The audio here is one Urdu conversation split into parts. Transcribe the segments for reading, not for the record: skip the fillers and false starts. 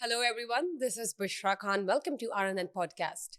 Hello everyone, this is Bushra Khan. Welcome to RNN podcast.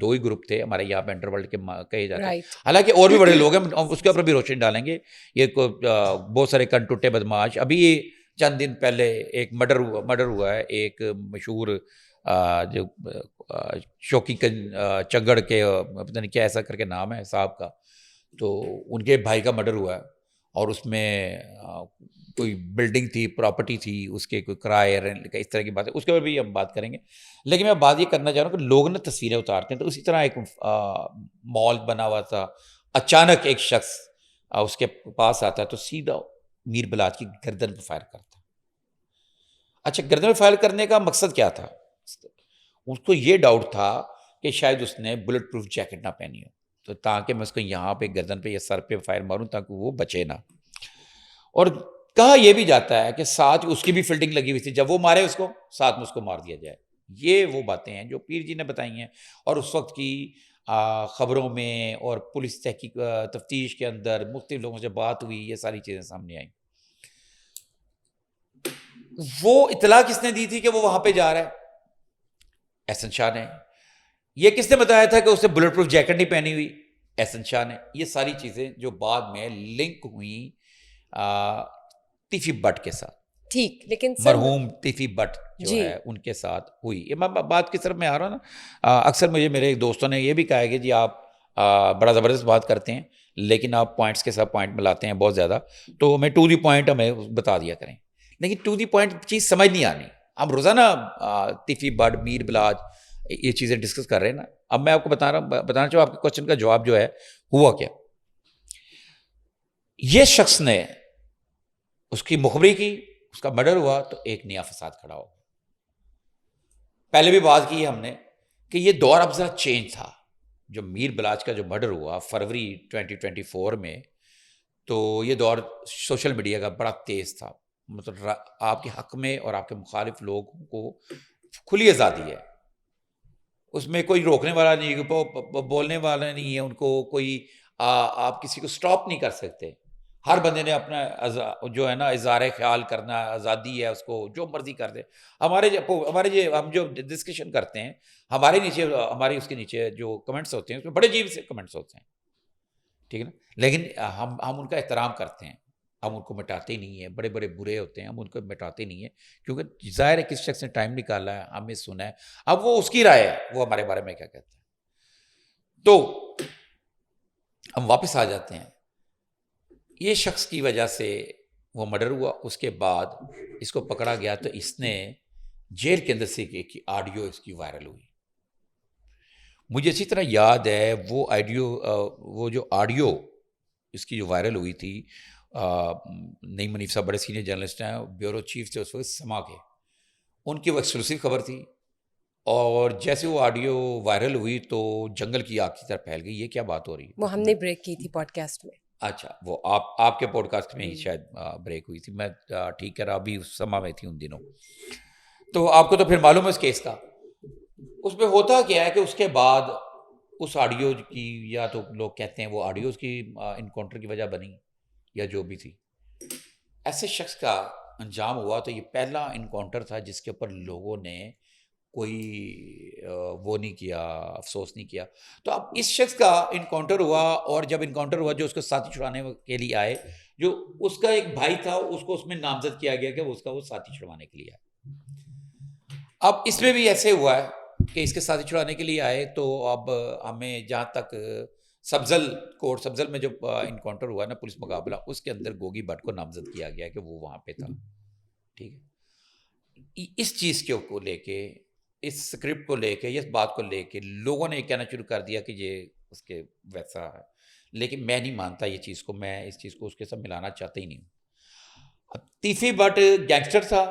دو ہی گروپ تھے ہمارے یہاں پہ انڈر ورلڈ کے کہے جاتے ہیں, Right. حالانکہ اور بھی بڑے لوگ ہیں, اس کے اوپر بھی روشنی ڈالیں گے. یہ بہت سارے کن ٹوٹے بدماش. ابھی چند دن پہلے ایک مرڈر ہوا ہے ایک مشہور جو شوکی چنگڑ کے پتہ نہیں کیا ایسا کر کے نام ہے صاحب کا, تو ان کے بھائی کا مرڈر ہوا ہے, اور اس میں کوئی بلڈنگ تھی, پراپرٹی تھی, اس کے کوئی کرائے رینٹ کا, اس طرح کی بات ہے, اس کے اوپر بھی ہم بات کریں گے. لیکن میں بات یہ کرنا چاہ رہا ہوں کہ لوگ نا تصویریں اتارتے ہیں, تو اسی طرح ایک مال بنا ہوا تھا, اچانک ایک شخص اس کے پاس آتا ہے تو سیدھا میر بلاج کی گردن پہ فائر کرتا. اچھا, گردن پہ فائر کرنے کا مقصد کیا تھا؟ اس کو یہ ڈاؤٹ تھا کہ شاید اس نے بلٹ پروف جیکٹ نہ پہنی ہو, تو تاکہ میں اس کو یہاں پہ گردن پہ یا سر پہ فائر ماروں تاکہ وہ بچے نہ. اور کہا یہ بھی جاتا ہے کہ ساتھ اس کی بھی فلٹنگ لگی ہوئی تھی, جب وہ مارے اس کو ساتھ میں اس کو مار دیا جائے. یہ وہ باتیں ہیں جو پیر جی نے بتائی ہیں, اور اس وقت کی خبروں میں اور پولیس تحقیق تفتیش کے اندر مختلف لوگوں سے بات ہوئی, یہ ساری چیزیں سامنے آئیں. وہ اطلاع کس نے دی تھی کہ وہ وہاں پہ جا رہا ہے؟ احسن شاہ نے. یہ کس نے بتایا تھا کہ اس نے بلٹ پروف جیکٹ نہیں پہنی ہوئی؟ احسن شاہ نے. یہ ساری چیزیں جو بعد میں لنک ہوئی تیفی بٹ کے ساتھ, ٹھیک, لیکن مرحوم تیفی بٹ جو ہے ان کے ساتھ ہوئی. میں بات کی طرف میں آ رہا ہوں نا, اکثر مجھے میرے ایک دوستوں نے یہ بھی کہا ہے کہ جی آپ بڑا زبردست بات کرتے ہیں لیکن آپ پوائنٹس کے ساتھ پوائنٹ ملاتے ہیں بہت زیادہ, تو میں ٹو دی پوائنٹ ہمیں بتا دیا کریں. لیکن ٹو دی پوائنٹ چیز سمجھ نہیں آنی. ہم روزانہ تیفی بٹ, میر بلاج, یہ چیزیں ڈسکس کر رہے ہیں نا. اب میں آپ کو بتانا چاہوں آپ کے کوشچن کا جواب جو ہے ہوا کیا. یہ شخص نے اس کی مخبری کی, اس کا مرڈر ہوا تو ایک نیا فساد کھڑا ہو. پہلے بھی بات کی ہم نے کہ یہ دور اب ذرا چینج تھا. جو میر بلاج کا جو مرڈر ہوا فروری 2024 میں, تو یہ دور سوشل میڈیا کا بڑا تیز تھا. مطلب آپ کے حق میں اور آپ کے مخالف لوگوں کو کھلی آزادی ہے, اس میں کوئی روکنے والا نہیں, بولنے والا نہیں ہے ان کو کوئی, آپ کسی کو سٹاپ نہیں کر سکتے. ہر بندے نے اپنا جو ہے نا اظہار خیال کرنا آزادی ہے, اس کو جو مرضی کر دے. ہم جو ڈسکشن کرتے ہیں ہمارے نیچے, ہمارے اس کے نیچے جو کمنٹس ہوتے ہیں اس میں بڑے عجیب سے کمنٹس ہوتے ہیں, ٹھیک ہے نا, لیکن ہم ان کا احترام کرتے ہیں, ہم ان کو مٹاتے نہیں ہیں. بڑے بڑے برے ہوتے ہیں, ہم ان کو مٹاتے نہیں ہیں, کیونکہ ظاہر ہے کس شخص نے ٹائم نکالا ہے, ہمیں سنا ہے, اب وہ اس کی رائے ہے, وہ ہمارے بارے میں کیا کہتا ہے. تو ہم واپس آ جاتے ہیں. یہ شخص کی وجہ سے وہ مرڈر ہوا, اس کے بعد اس کو پکڑا گیا تو اس نے جیل کے اندر سے ایک آڈیو اس کی وائرل ہوئی. مجھے اچھی طرح یاد ہے وہ جو آڈیو اس کی جو وائرل ہوئی تھی, نعیم منیف صاحب بڑے سینئر جرنلسٹ ہیں, بیورو چیف تھے اس وقت سما کے, ان کی وہ ایکسکلوسیو خبر تھی. اور جیسے وہ آڈیو وائرل ہوئی تو جنگل کی آگ کی طرح پھیل گئی. یہ کیا بات ہو رہی ہے؟ وہ ہم نے بریک کی تھی پوڈ کاسٹ میں. اچھا, وہ آپ کے پوڈ کاسٹ میں ہی شاید بریک ہوئی تھی. میں ٹھیک کہہ رہا, ابھی اس سما میں تھی ان دنوں. تو آپ کو تو پھر معلوم ہے اس کیس کا. اس میں ہوتا کیا ہے کہ اس کے بعد اس آڈیو کی, یا تو لوگ کہتے ہیں وہ آڈیو اس کی انکاؤنٹر کی وجہ بنی یا جو بھی تھی, ایسے شخص کا انجام ہوا. تو یہ پہلا انکاؤنٹر تھا جس کے اوپر لوگوں نے کوئی وہ نہیں کیا, افسوس نہیں کیا. تو اب اس شخص کا انکاؤنٹر ہوا, اور جب انکاؤنٹر ہوا جو اس کو ساتھی چھڑانے کے لیے آئے, جو اس کا ایک بھائی تھا, اس کو اس میں نامزد کیا گیا کہ وہ ساتھی چھڑوانے کے لیے آئے. اب اس میں بھی ایسے ہوا ہے کہ اس کے ساتھی چھڑانے کے لیے آئے, تو اب ہمیں جہاں تک سبزل میں جو انکاؤنٹر ہوا نا پولیس مقابلہ, اس کے اندر گوگی بٹ کو نامزد کیا گیا کہ وہ وہاں پہ تھا. ٹھیک ہے, اس چیز کو لے کے, اس اسکرپٹ کو لے کے, اس بات کو لے کے لوگوں نے یہ کہنا شروع کر دیا کہ یہ اس کے ویسا ہے. لیکن میں نہیں مانتا یہ چیز کو, میں اس چیز کو اس کے ساتھ ملانا چاہتا ہی نہیں ہوں. تیفی بٹ گینگسٹر تھا,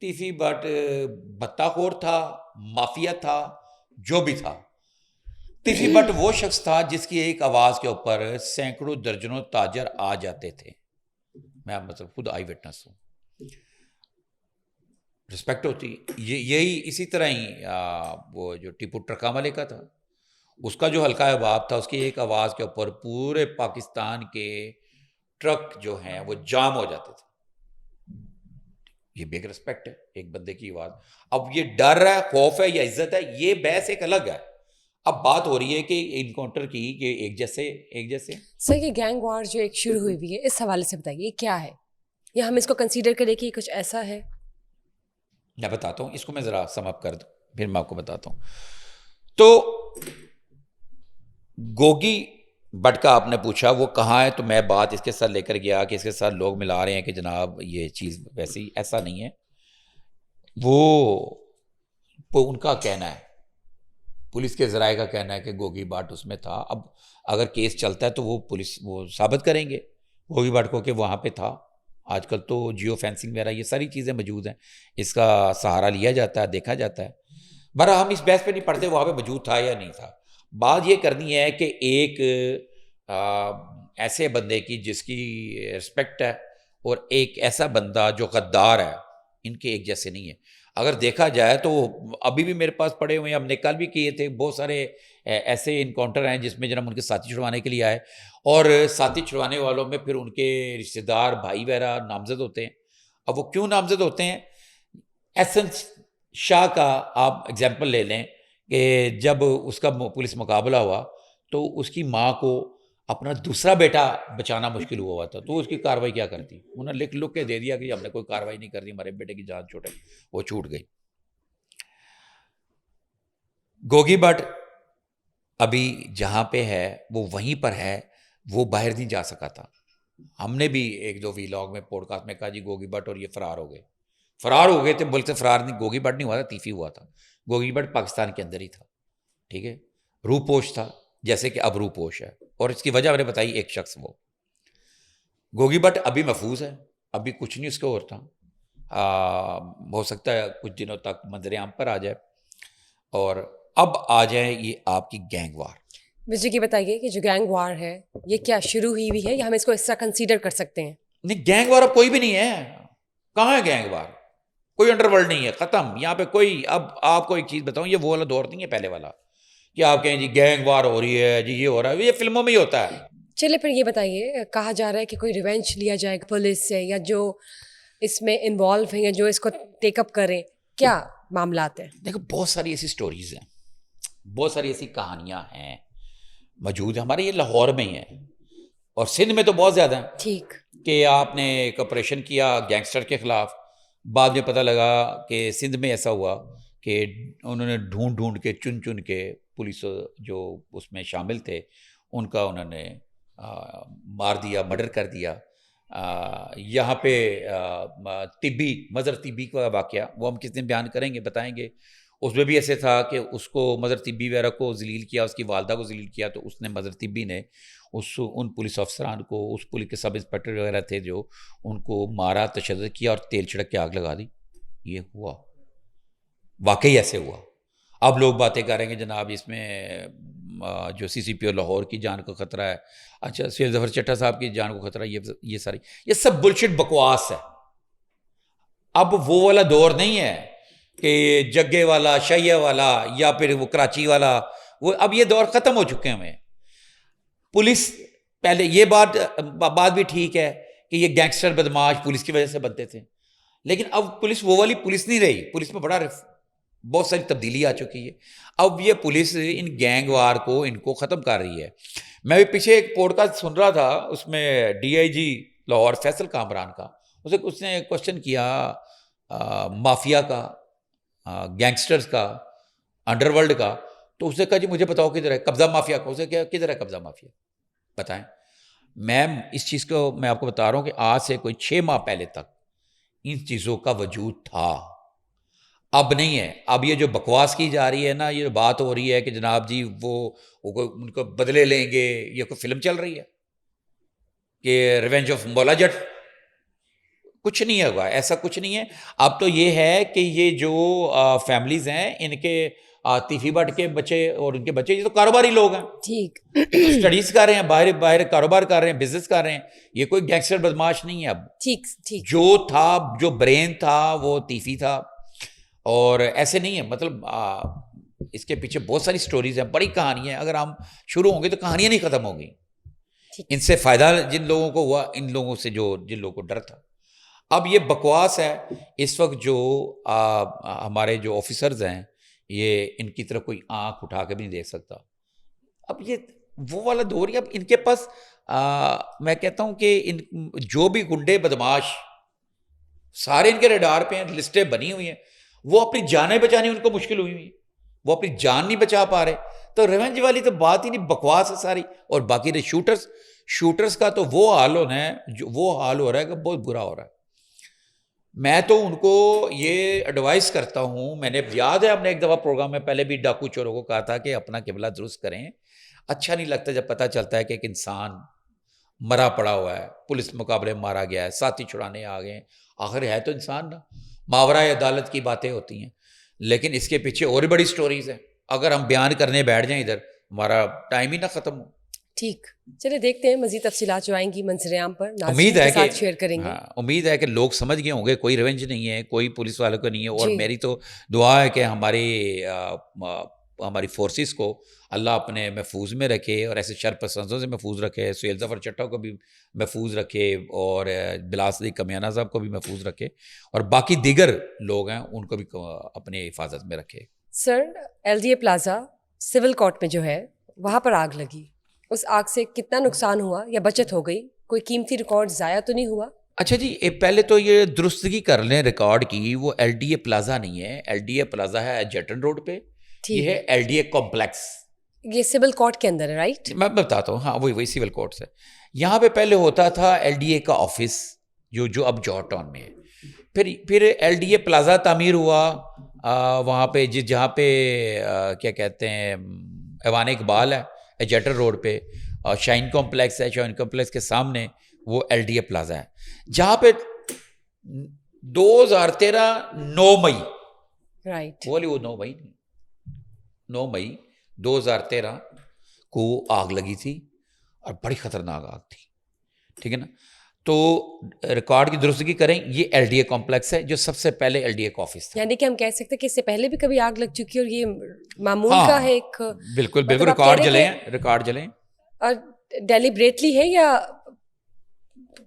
تیفی بٹ بتہ خور تھا, مافیا تھا, جو بھی تھا. تیفی بٹ وہ شخص تھا جس کی ایک آواز کے اوپر سینکڑوں درجنوں تاجر آ جاتے تھے. میں مطلب خود آئی وٹنس ہوں, رسپیکٹ ہوتی. یہی اسی طرح ہی وہ جو ٹیپو ٹرکا والے کا تھا, اس کا جو حلقہ احباب تھا, اس کی ایک آواز کے اوپر پورے پاکستان کے ٹرک جو ہیں وہ جام ہو جاتے تھے. یہ بگ رسپیکٹ ہے ایک بندے کی بات. اب یہ ڈر ہے, خوف ہے یا عزت ہے, یہ بحث ایک الگ ہے. اب بات ہو رہی ہے کہ انکاؤنٹر کی کہ ایک جیسے سر یہ گینگ وار جو ایک شروع ہوئی ہوئی ہے اس حوالے سے بتائیے یہ کیا ہے, یا ہم اس کو کنسیڈر کریں کہ کچھ ایسا ہے؟ میں بتاتا ہوں, اس کو میں ذرا سم اپ کر دوں پھر میں آپ کو بتاتا ہوں. تو گوگی بٹ کا آپ نے پوچھا وہ کہاں ہے, تو میں بات اس کے ساتھ لے کر گیا کہ اس کے ساتھ لوگ ملا رہے ہیں کہ جناب یہ چیز ویسی ایسا نہیں ہے. وہ ان کا کہنا ہے, پولیس کے ذرائع کا کہنا ہے کہ گوگی بٹ اس میں تھا. اب اگر کیس چلتا ہے تو وہ پولیس وہ ثابت کریں گے گوگی بٹ کو کہ وہاں پہ تھا. آج کل تو جیو فینسنگ وغیرہ یہ ساری چیزیں موجود ہیں, اس کا سہارا لیا جاتا ہے, دیکھا جاتا ہے. برا ہم اس بحث پہ نہیں پڑھتے وہاں پہ موجود تھا یا نہیں تھا. بات یہ کرنی ہے کہ ایک ایسے بندے کی جس کی رسپیکٹ ہے اور ایک ایسا بندہ جو غدار ہے, ان کے ایک جیسے نہیں ہے. اگر دیکھا جائے تو ابھی بھی میرے پاس پڑے ہوئے ہیں, ہم نے کل بھی کیے تھے, بہت سارے ایسے انکاؤنٹر ہیں جس میں جناب ان کے ساتھی چھڑوانے کے لیے آئے, اور ساتھی چھڑوانے والوں میں پھر ان کے رشتہ دار بھائی وغیرہ نامزد ہوتے ہیں. اب وہ کیوں نامزد ہوتے ہیں؟ احسن شاہ کا آپ اگزامپل لے لیں کہ جب اس کا پولیس مقابلہ ہوا تو اس کی ماں کو اپنا دوسرا بیٹا بچانا مشکل ہوا تھا, تو اس کی کارروائی کیا کرتی؟ انہوں نے لکھ کے دے دیا کہ ہم نے کوئی کارروائی نہیں کرنی, ہمارے بیٹے کی جان چھوٹے, وہ چھوٹ گئی. گوگی بٹ ابھی جہاں پہ ہے وہ وہیں پر ہے, وہ باہر نہیں جا سکا تھا. ہم نے بھی ایک دو ویلاگ میں پوڈ کاسٹ میں کہا جی گوگی بٹ اور یہ فرار ہو گئے تھے. ملک سے فرار نہیں, گوگی بٹ نہیں ہوا تھا, تیفی ہوا تھا. گوگی بٹ پاکستان کے اندر ہی تھا, ٹھیک ہے, روپوش تھا جیسے کہ اب روپوش ہے, اور اس کی وجہ میں نے بتائی ایک شخص. وہ گوگی بٹ ابھی محفوظ ہے, ابھی کچھ نہیں اس کو اور تھا. ہو سکتا ہے کچھ دنوں تک منظر عام پر آ جائے. اور اب آ جائے یہ آپ کی گینگ وار. وجے کی بتائیے کہ جو گینگ وار ہے یہ کیا شروع ہوئی ہے یا ہم اس کو اس طرح کنسیڈر کر سکتے ہیں؟ نہیں, گینگ وار اب کوئی بھی نہیں ہے. کہاں ہے گینگ وار؟ کوئی انڈر ورلڈ نہیں ہے, ختم یہاں پہ کوئی. اب آپ کو ایک چیز بتاؤں, یہ وہ والا دور نہیں ہے پہلے والا کہ آپ کہیں جی گینگ وار ہو رہی ہے, جی یہ ہو رہا ہے, یہ فلموں میں ہی ہوتا ہے. چلے پھر یہ بتائیے, کہا جا رہا ہے کہ کوئی ریونج لیا جائے پولیس سے, یا جو اس میں انوالو ہیں یا جو اس کو ٹیک اپ کریں, کیا معاملات ہیں؟ دیکھو بہت ساری ایسی سٹوریز ہیں, بہت ساری ایسی کہانیاں ہیں موجود ہیں. ہمارے یہ لاہور میں ہی ہیں اور سندھ میں تو بہت زیادہ ہیں. ٹھیک, کہ آپ نے ایک آپریشن کیا گینگسٹر کے خلاف, بعد میں پتہ لگا کہ سندھ میں ایسا ہوا کہ انہوں نے ڈھونڈ کے چن کے پولیس جو اس میں شامل تھے ان کا انہوں نے مار دیا, مرڈر کر دیا. یہاں پہ مظہر طبی کا واقعہ وہ ہم کس دن بیان کریں گے, بتائیں گے. اس میں بھی ایسے تھا کہ اس کو مظہر طبی وغیرہ کو ذلیل کیا, اس کی والدہ کو ذلیل کیا, تو اس نے مظہر طبی نے ان پولیس افسران کو, اس پولیس کے سب انسپکٹر وغیرہ تھے جو, ان کو مارا, تشدد کیا اور تیل چھڑک کے آگ لگا دی. یہ ہوا, واقعی ایسے ہوا. اب لوگ باتیں کر رہے ہیں کہ جناب اس میں جو سی سی پی او لاہور کی جان کو خطرہ ہے, اچھا سید ظفر چٹھا صاحب کی جان کو خطرہ ہے. یہ ساری یہ سب بلشٹ بکواس ہے. اب وہ والا دور نہیں ہے کہ جگے والا, شیعہ والا, یا پھر وہ کراچی والا, وہ اب یہ دور ختم ہو چکے ہیں. ہمیں پولیس پہلے یہ بات بھی ٹھیک ہے کہ یہ گینگسٹر بدماش پولیس کی وجہ سے بنتے تھے, لیکن اب پولیس وہ والی پولیس نہیں رہی. پولیس میں بہت ساری تبدیلی آ چکی ہے. اب یہ پولیس ان گینگ وار کو ان کو ختم کر رہی ہے. میں بھی پیچھے ایک پوڈ کاسٹ سن رہا تھا, اس میں ڈی آئی جی لاہور فیصل کامران کا, اس نے کوشچن کیا مافیا کا, گینگسٹرز کا, انڈر ورلڈ کا, تو اس نے کہا جی مجھے بتاؤ کدھر ہے قبضہ مافیا کا. اسے کیا کدھر ہے قبضہ مافیا, بتائیں. میں اس چیز کو میں آپ کو بتا رہا ہوں کہ آج سے کوئی 6 ماہ پہلے تک ان چیزوں کا وجود تھا, اب نہیں ہے. اب یہ جو بکواس کی جا رہی ہے نا, یہ بات ہو رہی ہے کہ جناب جی وہ ان کو بدلے لیں گے, یہ کوئی فلم چل رہی ہے کہ ریونج آف مولا جٹ. کچھ نہیں ہوگا, ایسا کچھ نہیں ہے. اب تو یہ ہے کہ یہ جو فیملیز ہیں ان کے تیفی بٹ کے بچے اور ان کے بچے یہ تو کاروباری لوگ ہیں, ٹھیک, اسٹڈیز کر رہے ہیں, باہر کاروبار کر رہے ہیں, بزنس کر رہے ہیں. یہ کوئی گینگسٹر بدماش نہیں ہے. اب ٹھیک, جو تھا, جو برین تھا وہ تیفی تھا, اور ایسے نہیں ہے. مطلب اس کے پیچھے بہت ساری سٹوریز ہیں, بڑی کہانی ہے. اگر ہم شروع ہوں گے تو کہانیاں نہیں ختم ہوں گی. ان سے فائدہ جن لوگوں کو ہوا, ان لوگوں سے جن لوگوں کو ڈر تھا. اب یہ بکواس ہے اس وقت جو ہمارے جو آفیسرز ہیں یہ ان کی طرف کوئی آنکھ اٹھا کے بھی نہیں دیکھ سکتا. اب یہ وہ والا دور ہے. اب ان کے پاس میں کہتا ہوں کہ ان جو بھی گنڈے بدماش سارے ان کے ریڈار پہ ہیں, لسٹیں بنی ہوئی ہیں, وہ اپنی جانیں بچانی ان کو مشکل ہوئی ہوئی, وہ اپنی جان نہیں بچا پا رہے. تو ریونج والی تو بات ہی نہیں, بکواس ہے ساری. اور باقی رہے شوٹرز کا تو وہ حال ہونا ہے, جو وہ حال ہو رہا ہے کہ بہت برا ہو رہا ہے. میں تو ان کو یہ ایڈوائز کرتا ہوں, میں نے یاد ہے ہم نے ایک دفعہ پروگرام میں پہلے بھی ڈاکو چوروں کو کہا تھا کہ اپنا قبلہ درست کریں. اچھا نہیں لگتا جب پتہ چلتا ہے کہ ایک انسان مرا پڑا ہوا ہے, پولیس مقابلے میں مارا گیا ہے, ساتھی چھڑانے آ گئے ہیں. آخر ہے تو انسان نا, ماورائے عدالت کی باتیں ہوتی ہیں, لیکن اس کے پیچھے اور بڑی سٹوریز ہیں. اگر ہم بیان کرنے بیٹھ جائیں ادھر, ہمارا ٹائم ہی نہ ختم ہو. ٹھیک, چلے دیکھتے ہیں مزید تفصیلات جو آئیں گی منظر عام پر امید ہے کہ شیئر کریں گے. امید ہے کہ لوگ سمجھ گئے ہوں گے کوئی ریونج نہیں ہے, کوئی پولیس والوں کو نہیں ہے. اور جی. میری تو دعا ہے کہ ہماری فورسز کو اللہ اپنے محفوظ میں رکھے, اور ایسے شر پسندوں سے محفوظ رکھے, سہیل ظفر چٹھا کو بھی محفوظ رکھے, اور بلا صدیق کمیانہ صاحب کو بھی محفوظ رکھے, اور باقی دیگر لوگ ہیں ان کو بھی اپنے حفاظت میں رکھے. سر, LDA پلازا سول کورٹ میں جو ہے وہاں پر آگ لگی, اس آگ سے کتنا نقصان ہوا یا بچت ہو گئی؟ کوئی قیمتی ریکارڈ ضائع تو نہیں ہوا؟ اچھا جی, پہلے تو یہ درستگی کر لیں ریکارڈ کی. وہ LDA پلازا نہیں ہے, LDA پلازا ہے جیٹن روڈ پہ, یہ ہے LDA کمپلیکس. یہ سول کورٹ کے اندر ہے, رائٹ؟ میں بتاتا ہوں, ہاں وہی سول کورٹ سے. یہاں پہ پہلے ہوتا تھا LDA کا آفس جو اب جارج ٹاؤن میں ہے. پھر LDA پلازا تعمیر ہوا وہاں پہ, جہاں پہ کیا کہتے ہیں ایوان اقبال ہے جیٹر روڈ پہ, اور شائن کمپلیکس ہے, شائن کمپلیکس کے سامنے وہ LDA پلازا ہے, جہاں پہ 2013 9 مئی, رائٹ, بولی وہ 9 مئی 2013 کو آگ لگی تھی, اور بڑی خطرناک آگ تھی. ٹھیک ہے نا. تو ریکارڈ کی درستگی کریں, یہ LDA کمپلیکس ہے جو سب سے پہلے LDA کا آفس تھا. یعنی کہ ہم کہہ سکتے ہیں کہ اس سے پہلے بھی کبھی آگ لگ چکی اور یہ معمول کا ہے ایک, بالکل ریکارڈ جلیں. اور ڈیلیبریٹلی ہے یا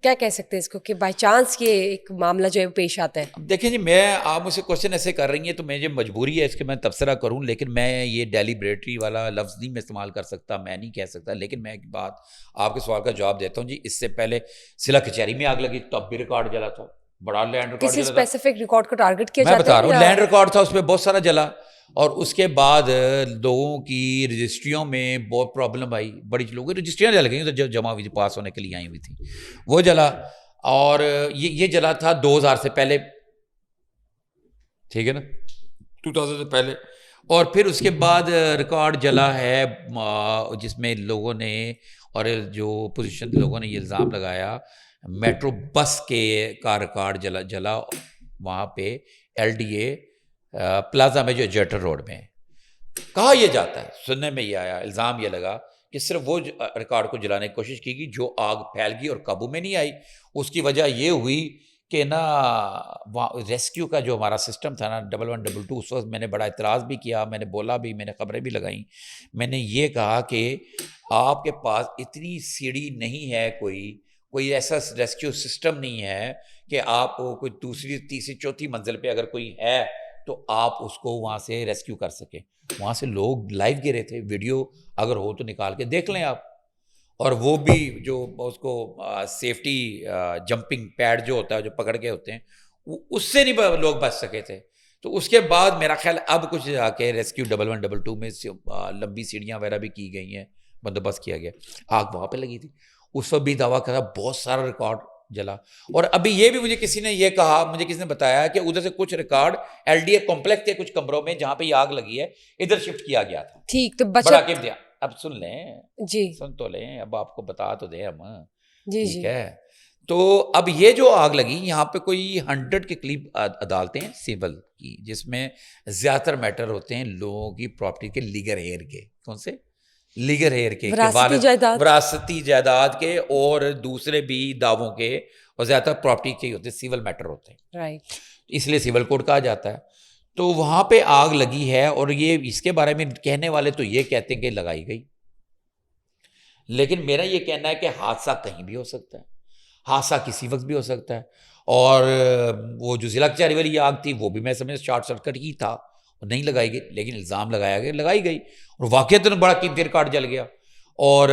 کیا کہہ سکتے ہیں اس کو کہ بائی چانس یہ ایک معاملہ جو ہے پیش آتا ہے؟ دیکھیں جی, آپ مجھ سے کوشچن ایسے کر رہی ہیں تو مجھے مجبوری ہے اس کے میں تبصرہ کروں, لیکن میں یہ ڈیلیبریٹری والا لفظ نہیں میں استعمال کر سکتا, میں نہیں کہہ سکتا. لیکن میں ایک بات آپ کے سوال کا جواب دیتا ہوں جی. اس سے پہلے ضلع کچہری میں آگ لگی, تب بھی ریکارڈ جلا تھا, بڑا لینڈ ریکارڈ کسی اسپیسیفک ریکارڈ کو ٹارگٹ کیا میں جاتا ہے؟ بتا رہا ہوں, لینڈ ریکارڈ تھا, اس پہ بہت سارا جلا, اور اس کے بعد لوگوں کی رجسٹریوں میں بہت پرابلم آئی, بڑی لوگوں کی رجسٹریاں جل گئیں جو جمع ہوئی تھی, پاس ہونے کے لیے آئی ہوئی تھی, وہ جلا. اور یہ جلا تھا 2000 سے پہلے, ٹھیک ہے نا, 2000 سے پہلے. اور پھر اس کے بعد ریکارڈ جلا ہے جس میں لوگوں نے, اور جو پوزیشن لوگوں نے یہ الزام لگایا, میٹرو بس کا ریکارڈ جلا وہاں پہ LDA پلازا میں جو جیٹر روڈ میں. کہا یہ جاتا ہے, سننے میں یہ آیا, الزام یہ لگا کہ صرف وہ ریکارڈ کو جلانے کی کوشش کی گئی جو آگ پھیل گئی اور قابو میں نہیں آئی. اس کی وجہ یہ ہوئی کہ نا ریسکیو کا جو ہمارا سسٹم تھا نا 1122, اس وقت میں نے بڑا اعتراض بھی کیا, میں نے بولا بھی, میں نے خبریں بھی لگائیں. میں نے یہ کہا کہ آپ کے پاس اتنی سیڑھی نہیں ہے, کوئی ایسا ریسکیو سسٹم نہیں ہے کہ آپ کوئی دوسری تیسری چوتھی منزل پہ اگر کوئی ہے تو آپ اس کو وہاں سے ریسکیو کر سکیں. وہاں سے لوگ لائیو گرے تھے, ویڈیو اگر ہو تو نکال کے دیکھ لیں آپ. اور وہ بھی جو اس کو سیفٹی جمپنگ پیڈ جو ہوتا ہے جو پکڑ کے ہوتے ہیں, اس سے نہیں لوگ بچ سکے تھے. تو اس کے بعد میرا خیال اب کچھ جا کے ریسکیو 1122 میں لمبی سیڑھیاں وغیرہ بھی کی گئی ہیں, بندوبست کیا گیا. آگ وہاں پہ لگی تھی, اس وقت بھی دعویٰ کرا بہت سارا ریکارڈ جلا. اور ابھی یہ بھی مجھے کسی نے یہ کہا, مجھے کسی نے بتایا کہ ادھر سے کچھ ریکارڈ LDA کمپلیکس کے کچھ کمروں میں جہاں پہ یہ آگ لگی ہے ادھر شفٹ کیا گیا تھا. ٹھیک, تو بڑا کیف دیا. اب سن لیں جی, سن تو لیں, اب آپ کو بتا تو دیں ہم. جی ٹھیک ہے. تو اب یہ جو آگ لگی, یہاں پہ کوئی 100 کے قریب عدالتیں ہیں سول کی, جس میں زیادہ تر میٹر ہوتے ہیں لوگوں کی پراپرٹی کے لیگل ہیئر کے. کون سے لیگل ہیئر کے, وراثتی جائیداد کے, اور دوسرے بھی دعووں کے, اور زیادہ تر پراپرٹی کے ہوتے ہیں, سول میٹر ہوتے ہیں, رائٹ. اس لیے سول کوڈ کہا جاتا ہے. تو وہاں پہ آگ لگی ہے, اور یہ اس کے بارے میں کہنے والے تو یہ کہتے ہیں کہ لگائی گئی, لیکن میرا یہ کہنا ہے کہ حادثہ کہیں بھی ہو سکتا ہے, حادثہ کسی وقت بھی ہو سکتا ہے. اور وہ جو ضلع کچہری والی آگ تھی وہ بھی میں سمجھ شارٹ سرکٹ ہی تھا, نہیں لگائی گئی, لیکن الزام لگایا گیا, لگائی گئی, اور واقعتاً بڑا قیمتی ریکارڈ جل گیا. اور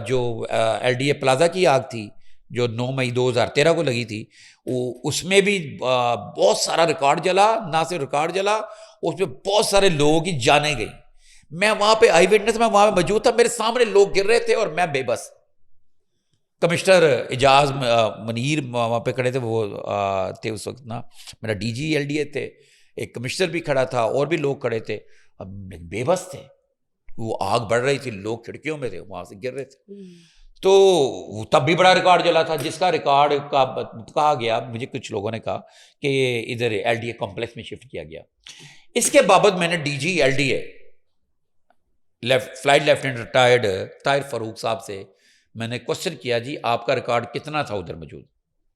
جو ایل ڈی اے پلازا کی آگ تھی جو 9 مئی 2013 کو لگی تھی, اس میں بھی بہت سارا ریکارڈ جلا, نہ صرف ریکارڈ جلا, اس میں بہت سارے لوگوں کی جانیں گئی. میں وہاں پہ آئی وٹنس, میں وہاں پہ موجود تھا, میرے سامنے لوگ گر رہے تھے اور میں بے بس. کمشنر اعجاز منیر وہاں پہ کھڑے تھے, وہ تھے اس وقت نا, میرا D G L D A تھے, ایک کمشنر بھی کھڑا تھا, اور بھی لوگ کھڑے تھے, اب بے بس تھے. وہ آگ بڑھ رہی تھی, لوگ کھڑکیوں میں تھے, وہاں سے گر رہے تھے. تو تب بھی بڑا ریکارڈ جلا تھا, جس کا ریکارڈ کا کہا گیا, مجھے کچھ لوگوں نے کہا کہ ادھر ایل ڈی اے کمپلیکس میں شفٹ کیا گیا. اس کے بابت میں نے D G L D A flight lieutenant retired Tahir Farooq sahab سے میں نے کوشچن کیا, جی آپ کا ریکارڈ کتنا تھا ادھر موجود,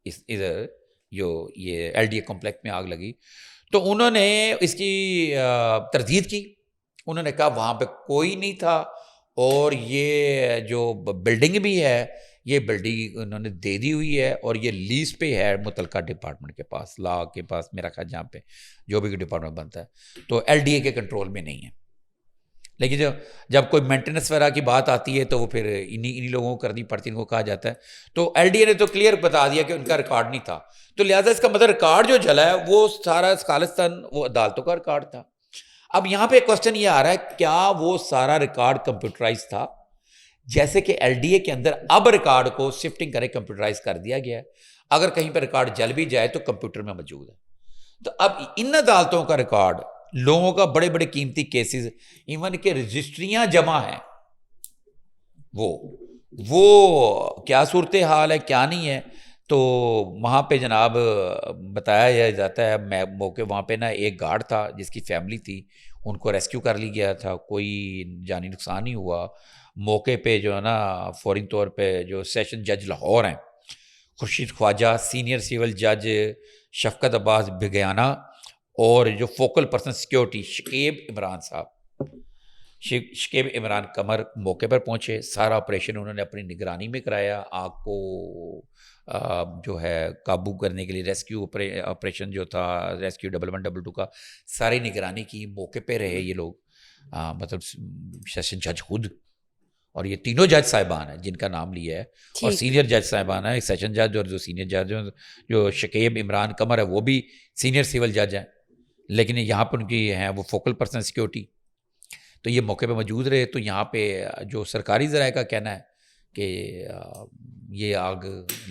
ادھر جو یہ ایل ڈی اے کمپلیکس میں آگ لگی. تو انہوں نے اس کی تردید کی, انہوں نے کہا وہاں پہ کوئی نہیں تھا, اور یہ جو بلڈنگ بھی ہے یہ بلڈنگ انہوں نے دے دی ہوئی ہے, اور یہ لیز پہ ہے متعلقہ ڈپارٹمنٹ کے پاس, لا کے پاس, میرا خیال جہاں پہ جو بھی ڈپارٹمنٹ بنتا ہے, تو ایل ڈی اے کے کنٹرول میں نہیں ہے. لیکن جب کوئی مینٹیننس وغیرہ کی بات آتی ہے تو وہ پھر انہی لوگوں کو کرنی پڑتی ہے, ان کو کہا جاتا ہے. تو ایل ڈی اے نے تو کلیئر بتا دیا کہ ان کا ریکارڈ نہیں تھا, تو لہٰذا اس کا مطلب ریکارڈ جو جلا ہے وہ سارا خالصتاً وہ عدالتوں کا ریکارڈ تھا. اب یہاں پہ کوشچن یہ آ رہا ہے, کیا وہ سارا ریکارڈ کمپیوٹرائز تھا, جیسے کہ ایل ڈی اے کے اندر اب ریکارڈ کو شفٹنگ کرے کمپیوٹرائز کر دیا گیا ہے, اگر کہیں پہ ریکارڈ جل بھی جائے تو کمپیوٹر میں موجود ہے. تو اب ان عدالتوں کا ریکارڈ, لوگوں کا بڑے بڑے قیمتی کیسز, ایون کہ رجسٹریاں جمع ہیں, وہ کیا صورتحال ہے کیا نہیں ہے. تو وہاں پہ جناب بتایا جاتا ہے, میں موقع وہاں پہ نا ایک گارڈ تھا جس کی فیملی تھی, ان کو ریسکیو کر لی گیا تھا, کوئی جانی نقصان نہیں ہوا. موقع پہ جو ہے نا فوری طور پہ جو سیشن جج لاہور ہیں خورشید خواجہ, سینئر سول جج شفقت عباس بگیانہ, اور جو فوکل پرسن سیکیورٹی شکیب عمران صاحب, شکیب عمران قمر موقع پر پہنچے. سارا آپریشن انہوں نے اپنی نگرانی میں کرایا, آگ کو جو ہے قابو کرنے کے لیے ریسکیو آپریشن جو تھا, ریسکیو 1112 کا ساری نگرانی کی. موقع پہ رہے یہ لوگ, مطلب سیشن جج خود, اور یہ تینوں جج صاحبان ہیں جن کا نام لیا ہے, اور سینئر جج صاحبان ہیں, ایک سیشن جج اور جو سینئر جج جو شکیب عمران قمر ہے وہ بھی سینئر سول جج ہیں, لیکن یہاں پر ان کی ہیں وہ فوکل پرسن سیکیورٹی. تو یہ موقع پہ موجود رہے. تو یہاں پہ جو سرکاری ذرائع کا کہنا ہے کہ یہ آگ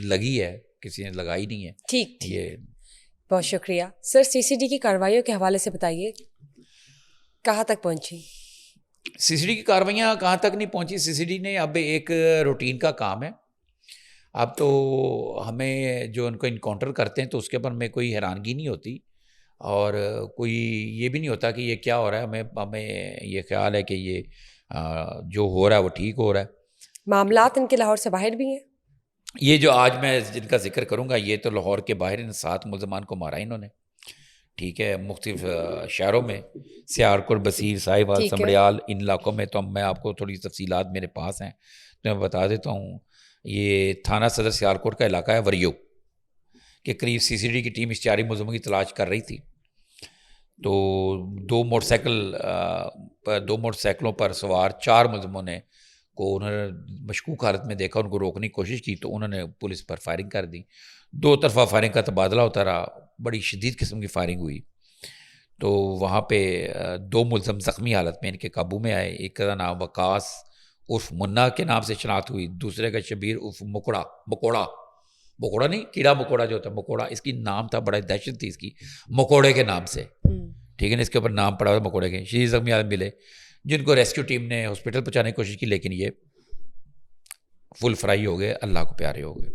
لگی ہے, کسی نے لگائی نہیں ہے. ٹھیک, یہ بہت شکریہ سر. سی سی ڈی کی کارروائیوں کے حوالے سے بتائیے, کہاں تک پہنچی؟ سی سی ڈی کی کارروائیاں کہاں تک نہیں پہنچی. سی سی ڈی نے اب ایک روٹین کا کام ہے. اب تو ہمیں جو ان کو انکاؤنٹر کرتے ہیں تو اس کے اوپر میں کوئی حیرانگی نہیں ہوتی, اور کوئی یہ بھی نہیں ہوتا کہ یہ کیا ہو رہا ہے. ہمیں یہ خیال ہے کہ یہ جو ہو رہا ہے وہ ٹھیک ہو رہا ہے. معاملات ان کے لاہور سے باہر بھی ہیں؟ یہ جو آج میں جن کا ذکر کروں گا یہ تو لاہور کے باہر, ان 7 ملزمان کو مارا انہوں نے, ٹھیک ہے, مختلف شہروں میں, سیالکوٹ, بصیر, ساہیوال, سمڑیال, ان علاقوں میں. تو میں آپ کو تھوڑی تفصیلات میرے پاس ہیں تو میں بتا دیتا ہوں. یہ تھانہ صدر سیالکوٹ کا علاقہ ہے وریو کے قریب. سی سی ڈی کی ٹیم اشتہاری ملزموں کی تلاش کر رہی تھی, تو 2 موٹر سائیکلوں پر سوار 4 ملزموں نے کو انہوں نے مشکوک حالت میں دیکھا, ان کو روکنے کی کوشش کی تو انہوں نے پولیس پر فائرنگ کر دی. 2 طرفہ فائرنگ کا تبادلہ ہوتا رہا, بڑی شدید قسم کی فائرنگ ہوئی. تو وہاں پہ 2 ملزم زخمی حالت میں ان کے قابو میں آئے. ایک کا نام وقاص عرف منا کے نام سے شناخت ہوئی, دوسرے کا شبیر عرف مکوڑا نہیں, کیڑا مکوڑا جو ہوتا ہے مکوڑا, اس کی نام تھا, بڑا دہشت تھی اس کی, مکوڑے کے نام سے, ٹھیک ہے نا, اس کے اوپر نام پڑا ہوا مکوڑے کے. شدید زخمی حالت ملے جن کو ریسکیو ٹیم نے ہاسپٹل پہنچانے کی کوشش کی, لیکن یہ فل فرائی ہو گئے, اللہ کو پیارے ہو گئے.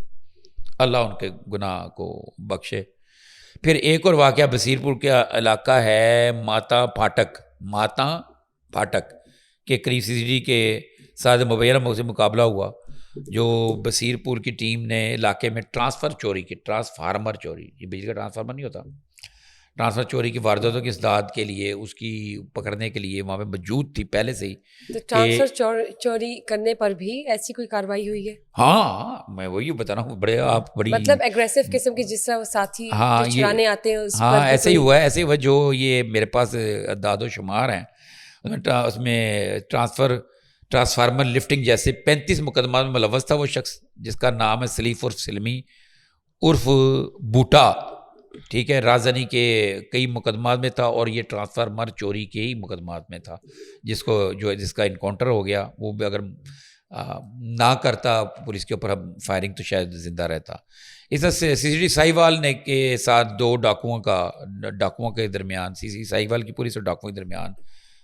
اللہ ان کے گناہ کو بخشے. پھر ایک اور واقعہ بصیر پور کا علاقہ ہے ماتا پھاٹک کے قریب سی سی ڈی کے ساتھ مبینہ سے مقابلہ ہوا, جو بصیر پور کی ٹیم نے علاقے میں ٹرانسفارمر چوری, یہ بجلی کا ٹرانسفارمر نہیں ہوتا, ٹرانسفر چوری کی وارداتوں کی اصلاحات کے لیے اس کی پکڑنے کے لیے وہاں پہ موجود تھی پہلے سے ہی. تو ٹرانسفر چوری کرنے پر بھی ایسی کوئی کارروائی ہوئی ہے؟ ہاں میں وہی بتا رہا ہوں, بڑے آپ بڑی مطلب ایگریسو قسم کی جس طرح وہ ساتھی ہاں چرانے آتے ہیں اس ہاں پر ایسے ہی ہوا ہے, ایسے ہی ہوا. جو یہ میرے پاس اعداد و شمار ہیں اس میں ٹرانسفارمر لفٹنگ جیسے 35 مقدمات میں ملوث تھا وہ شخص جس کا نام ہے سلیف عرف سلمی عرف بوٹا, ٹھیک ہے. رازنی کے کئی مقدمات میں تھا اور یہ ٹرانسفارمر چوری کے ہی مقدمات میں تھا, جس کا انکاؤنٹر ہو گیا. وہ بھی اگر نہ کرتا پولیس کے اوپر فائرنگ تو شاید زندہ رہتا. اس طرح سے سی سی ڈی ساہیوال نے کے ساتھ 2 ڈاکوؤں کے درمیان, سی سی ساہیوال کی پولیس اور ڈاکوؤں کے درمیان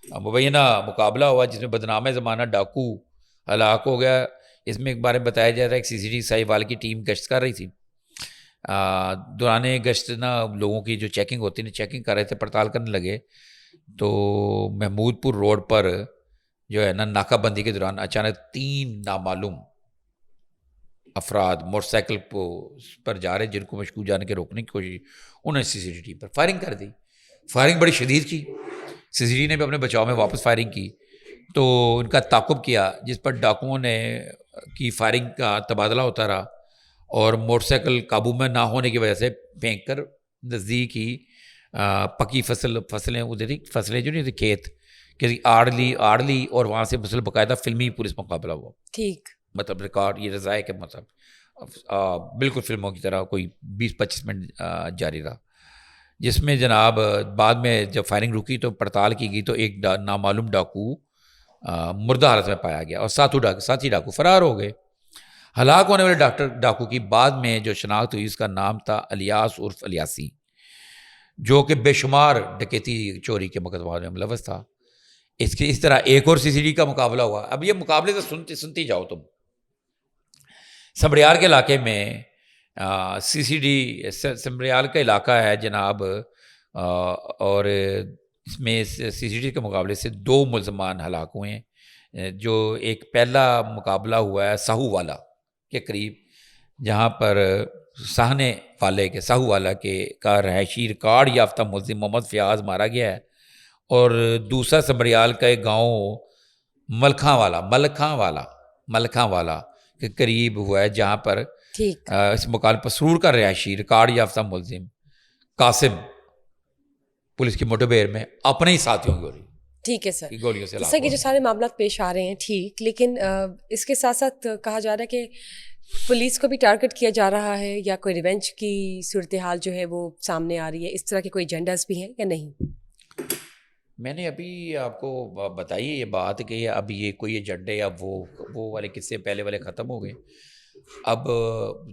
مبینہ مقابلہ ہوا جس میں بدنام زمانہ ڈاکو ہلاک ہو گیا. اس میں ایک بارے میں بتایا جا رہا ہے کہ سی سی ڈی ساہیوال کی ٹیم گشت کر رہی تھی. دوران گشت نا لوگوں کی جو چیکنگ ہوتی ہے نا, چیکنگ کر رہے تھے, پڑتال کرنے لگے تو محمود پور روڈ پر جو ہے نا ناکہ بندی کے دوران اچانک 3 نامعلوم افراد موٹر سائیکل پر جا رہے جن کو مشکوک جانے کے روکنے کی کوشش, انہوں نے سی سی ڈی ٹیم پر فائرنگ کر دی. فائرنگ بڑی شدید کی, سی سی ڈی نے بھی اپنے بچاؤ میں واپس فائرنگ کی تو ان کا تعاقب کیا, جس پر ڈاکوؤں نے کی فائرنگ کا تبادلہ ہوتا رہا اور موٹر سائیکل قابو میں نہ ہونے کی وجہ سے پھینک کر نزدیک ہی پکی فصلیں جو نہیں تھی کھیت کہ آڑ لی اور وہاں سے مسل باقاعدہ فلمی پولیس مقابلہ ہوا. ٹھیک, مطلب ریکارڈ یہ رضا ہے کہ مطلب بالکل فلموں کی طرح کوئی 20-25 منٹ جاری رہا, جس میں جناب بعد میں جب فائرنگ رکی تو پڑتال کی گئی تو ایک نامعلوم ڈاکو مردہ حالت میں پایا گیا اور ساتھی ڈاکو فرار ہو گئے. ہلاک ہونے والے ڈاکو کی بعد میں جو شناخت ہوئی اس کا نام تھا الیاس عرف الیاسی, جو کہ بے شمار ڈکیتی چوری کے مقدمات میں ملوث تھا. اس طرح ایک اور سی سی ڈی کا مقابلہ ہوا. اب یہ مقابلے سے سنتی جاؤ تم. سمبریال کے علاقے میں سی سی ڈی سمبریال کا علاقہ ہے جناب, اور اس میں سی سی ڈی کے مقابلے سے 2 ملزمان ہلاک ہوئے ہیں. جو ایک پہلا مقابلہ ہوا ہے ساہو والا کے قریب, جہاں پر ساہنے والے کے ساہو والا کا رہائشی ریکارڈ یافتہ ملزم محمد فیاض مارا گیا ہے, اور دوسرا سمبریال کا ایک گاؤں ملکھاں والا کے قریب ہوا ہے جہاں پر اس مقابلے پر سرور کا رہائشی ریکارڈ یافتہ ملزم قاسم پولیس کی مٹبیر میں اپنے ہی ساتھیوں کی ٹھیک ہے سر, گولیوں سے جیسا کہ جو سارے معاملات پیش آ رہے ہیں ٹھیک, لیکن اس کے ساتھ ساتھ کہا جا رہا ہے کہ پولیس کو بھی ٹارگٹ کیا جا رہا ہے یا کوئی ریونج کی صورتحال جو ہے وہ سامنے آ رہی ہے, اس طرح کے کوئی ایجنڈاز بھی ہیں یا نہیں؟ میں نے ابھی آپ کو بتائی یہ بات کہ اب یہ کوئی ایجنڈے اب وہ والے قصے پہلے والے ختم ہو گئے. اب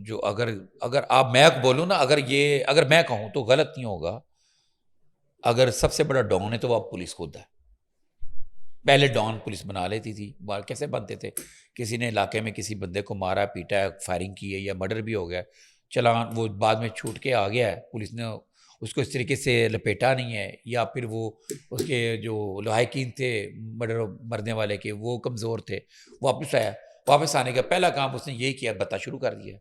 جو اگر آپ میں بولوں نا, اگر میں کہوں تو غلط نہیں ہوگا, اگر سب سے بڑا ڈون ہے تو وہ اب پولیس خود ہے. پہلے ڈان پولیس بنا لیتی تھی, کیسے بنتے تھے, کسی نے علاقے میں کسی بندے کو مارا پیٹا ہے, فائرنگ کی ہے یا مرڈر بھی ہو گیا, چلان وہ بعد میں چھوٹ کے آ گیا ہے, پولیس نے اس کو اس طریقے سے لپیٹا نہیں ہے, یا پھر وہ اس کے جو لواحقین تھے مرنے والے کے وہ کمزور تھے, واپس آنے کا پہلا کام اس نے یہی کیا, بتا شروع کر دیا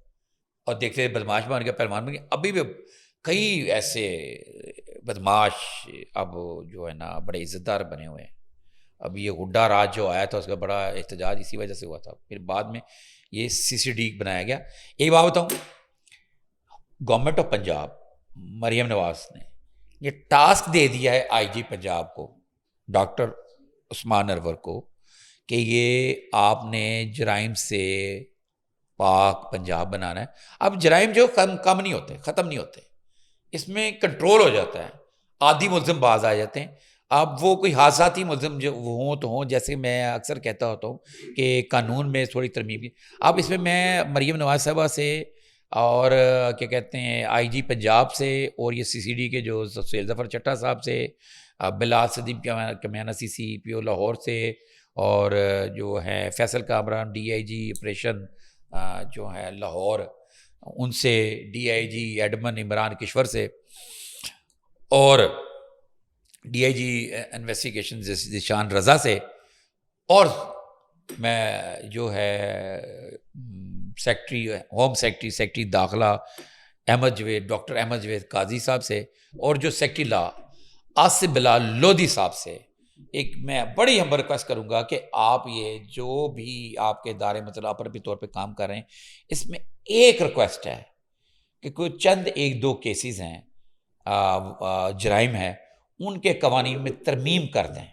اور دیکھتے بدماش بن گیا, پہلوان بن گیا. ابھی بھی کئی ایسے بدماش اب جو ہے نا بڑے عزت دار بنے ہوئے ہیں. اب یہ ہڈا راج جو آیا تھا اس کا بڑا احتجاج اسی وجہ سے ہوا تھا, پھر بعد میں یہ سی سی ڈی بنایا گیا. ایک بات بتاؤں, گورنمنٹ آف پنجاب مریم نواز نے یہ ٹاسک دے دیا ہے آئی جی پنجاب کو, ڈاکٹر عثمان انور کو, کہ یہ آپ نے جرائم سے پاک پنجاب بنانا ہے. اب جرائم جو کم نہیں ہوتے, ختم نہیں ہوتے, اس میں کنٹرول ہو جاتا ہے, آدھی ملزم باز آ جاتے ہیں. اب وہ کوئی حادثاتی ملزم جو ہوں تو ہوں, جیسے میں اکثر کہتا ہوتا ہوں کہ قانون میں تھوڑی ترمیم کی. اب اس میں مریم نواز صاحبہ سے اور کیا کہتے ہیں آئی جی پنجاب سے, اور یہ سی سی ڈی کے جو سہیل ظفر چٹھا صاحب سے, بلال صدیق کمیانہ سی سی پی او لاہور سے, اور جو ہے Faisal Kamran D I G operation جو ہے لاہور ان سے, D I G admin Imran Kishwar سے, اور D I G investigation Zeeshan Raza سے, اور میں جو ہے سیکٹری ہوم سیکٹری داخلہ احمد جوید ڈاکٹر احمد جوید قاضی صاحب سے اور جو سیکٹری لا آصف بلال لودھی صاحب سے ایک میں بڑی ہم ریکویسٹ کروں گا کہ آپ یہ جو بھی آپ کے ادارے مطلب اپنے طور پہ کام کر رہے ہیں اس میں ایک ریکویسٹ ہے کہ کوئی چند ایک دو کیسز ہیں جرائم ہیں ان کے قوانین میں ترمیم کر دیں.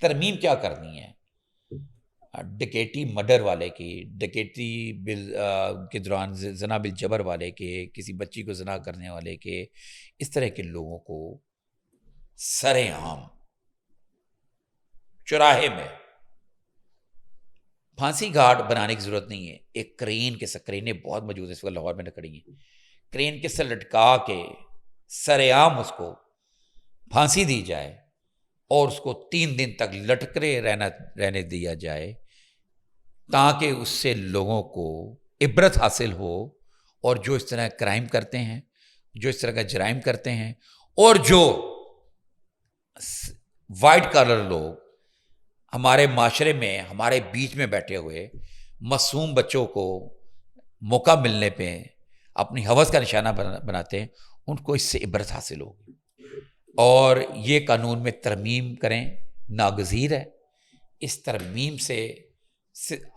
ترمیم کیا کرنی ہے؟ ڈکیٹی مرڈر والے کی، ڈکیٹی بل کے دوران زنا بالجبر والے کے، کسی بچی کو زنا کرنے والے کے، اس طرح کے لوگوں کو سر عام چوراہے میں پھانسی گھاٹ بنانے کی ضرورت نہیں ہے. ایک کرین کے ساتھ، کرینے بہت موجود ہیں اس وقت لاہور میں کھڑی ہیں، کرین کے ساتھ لٹکا کے سر عام اس کو پھانسی دی جائے اور اس کو 3 دن تک لٹکے رہنے دیا جائے تاکہ اس سے لوگوں کو عبرت حاصل ہو، اور جو اس طرح کرائم کرتے ہیں، جو اس طرح کا جرائم کرتے ہیں، اور جو وائٹ کالر لوگ ہمارے معاشرے میں ہمارے بیچ میں بیٹھے ہوئے معصوم بچوں کو موقع ملنے پہ اپنی ہوس کا نشانہ بناتے ہیں، ان کو اس سے عبرت حاصل ہوگی. اور یہ قانون میں ترمیم کریں، ناگزیر ہے. اس ترمیم سے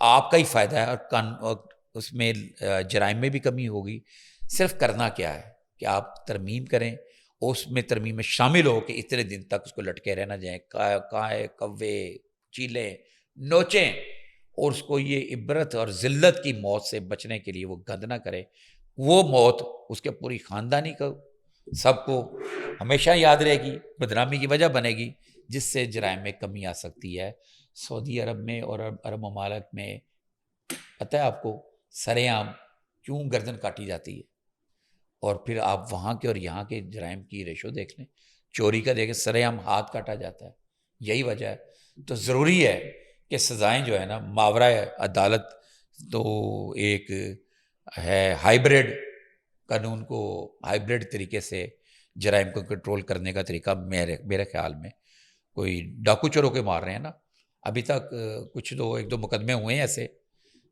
آپ کا ہی فائدہ ہے اور اس میں جرائم میں بھی کمی ہوگی. صرف کرنا کیا ہے کہ آپ ترمیم کریں، اس میں ترمیم میں شامل ہو کہ اتنے دن تک اس کو لٹکے رہنا جائیں، کائے کوے چیلیں نوچیں، اور اس کو یہ عبرت اور ذلت کی موت سے بچنے کے لیے وہ گند نہ کرے. وہ موت اس کے پوری خاندانی کو سب کو ہمیشہ یاد رہے گی، بدنامی کی وجہ بنے گی، جس سے جرائم میں کمی آ سکتی ہے. سعودی عرب میں اور عرب ممالک میں پتہ ہے آپ کو سر عام کیوں گردن کاٹی جاتی ہے، اور پھر آپ وہاں کے اور یہاں کے جرائم کی ریشو دیکھ لیں. چوری کا دیکھیں سر عام ہاتھ کاٹا جاتا ہے، یہی وجہ ہے. تو ضروری ہے کہ سزائیں جو ہے نا ماورا عدالت، تو ایک ہے ہائیبریڈ قانون کو ہائیبریڈ طریقے سے جرائم کو کنٹرول کرنے کا طریقہ میرے خیال میں. کوئی ڈاکو چوروں کے مار رہے ہیں نا، ابھی تک کچھ ایک دو مقدمے ہوئے ہیں ایسے،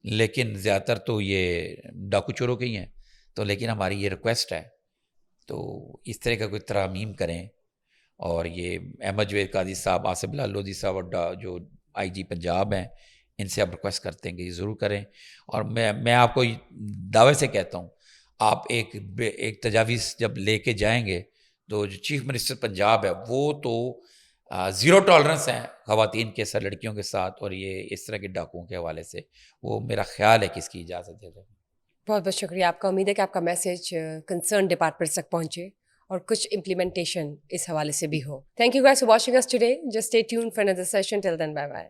لیکن زیادہ تر تو یہ ڈاکو چوروں کے ہی ہیں. تو لیکن ہماری یہ ریکویسٹ ہے تو اس طرح کا کوئی ترامیم کریں. اور یہ احمد جوید قاضی صاحب، آصف بلال لودھی صاحب اور جو آئی جی پنجاب ہیں، ان سے آپ ریکویسٹ کرتے ہیں کہ یہ ضرور کریں. اور میں آپ کو دعوے سے کہتا ہوں، آپ ایک تجاویز جب لے کے جائیں گے تو جو چیف منسٹر پنجاب ہے وہ تو زیرو ٹالرنس ہیں خواتین کے ساتھ، لڑکیوں کے ساتھ، اور یہ اس طرح کے ڈاکوؤں کے حوالے سے وہ میرا خیال ہے کہ اس کی اجازت دے دیں. بہت بہت شکریہ آپ کا. امید ہے کہ آپ کا میسیج کنسرن ڈپارٹمنٹ تک پہنچے اور کچھ امپلیمنٹیشن اس حوالے سے بھی ہو. Thank you guys for watching us today. Just stay tuned for another session. Till then bye bye.